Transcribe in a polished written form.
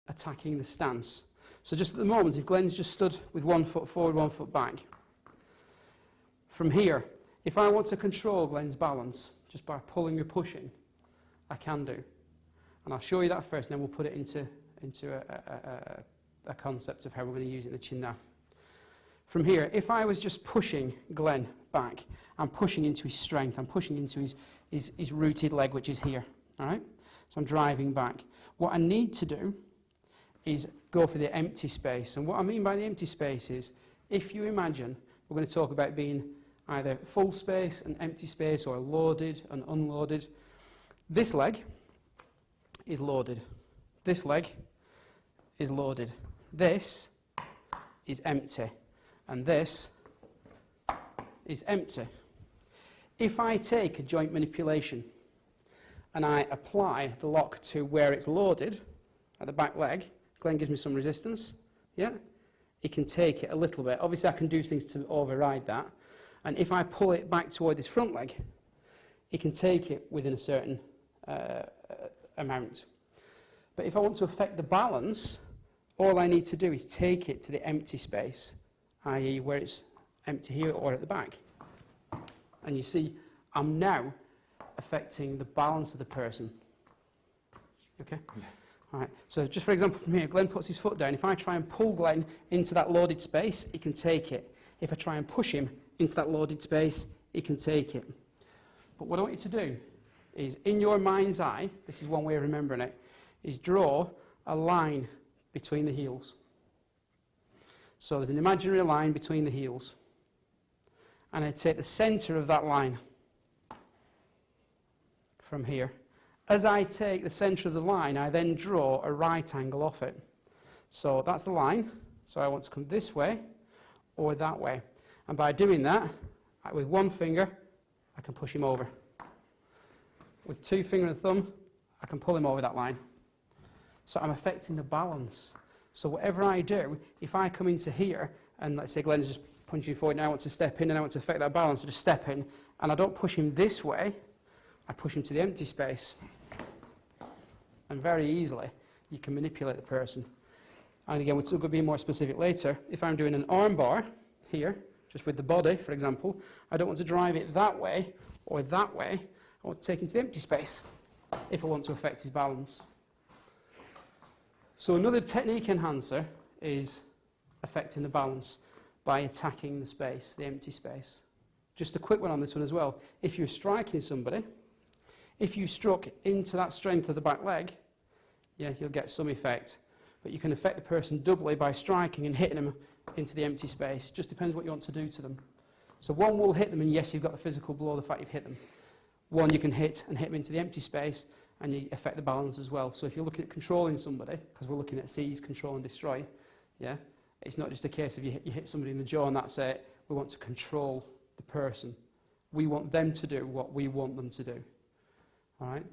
attacking the stance. So just at the moment, if Glenn's just stood with 1 foot forward, 1 foot back, from here, if I want to control Glenn's balance just by pulling or pushing, I can do. And I'll show you that first, and then we'll put it into a concept of how we're going to use it in the chin now. From here, if I was just pushing Glenn back, I'm pushing into his strength, I'm pushing into his rooted leg, which is here, all right? So I'm driving back. What I need to do is go for the empty space. And what I mean by the empty space is, if you imagine, we're going to talk about being either full space and empty space, or loaded and unloaded. This leg is loaded. This leg is loaded. This is empty. And this is empty. If I take a joint manipulation and I apply the lock to where it's loaded, at the back leg, Glenn gives me some resistance, yeah? He can take it a little bit. Obviously I can do things to override that. And if I pull it back toward this front leg, he can take it within a certain amount. But if I want to affect the balance, all I need to do is take it to the empty space, i.e. where it's empty here or at the back. And you see, I'm now affecting the balance of the person. Okay? All right. So just for example from here, Glenn puts his foot down. If I try and pull Glenn into that loaded space, he can take it. If I try and push him into that loaded space, he can take it. But what I want you to do is, in your mind's eye, this is one way of remembering it, is draw a line between the heels. So there's an imaginary line between the heels. And I take the centre of that line from here. As I take the centre of the line, I then draw a right angle off it. So that's the line. So I want to come this way or that way. And by doing that, with one finger, I can push him over. With 2 fingers and thumb, I can pull him over that line. So I'm affecting the balance. So whatever I do, if I come into here, and let's say Glenn's just punching forward, and I want to step in, and I want to affect that balance, I just step in, and I don't push him this way, I push him to the empty space. And very easily, you can manipulate the person. And again, we're going to be more specific later. If I'm doing an arm bar here, just with the body, for example, I don't want to drive it that way or that way. I want to take him to the empty space if I want to affect his balance. So another technique enhancer is affecting the balance by attacking the space, the empty space. Just a quick one on this one as well. If you're striking somebody, if you struck into that strength of the back leg, yeah, you'll get some effect. But you can affect the person doubly by striking and hitting them into the empty space. Just depends what you want to do to them. So one will hit them, and yes, you've got the physical blow, the fact you've hit them. One you can hit and hit them into the empty space, and you affect the balance as well. So if you're looking at controlling somebody, because we're looking at seize, control and destroy, yeah, it's not just a case of you hit somebody in the jaw and that's it. We want to control the person. We want them to do what we want them to do. All right?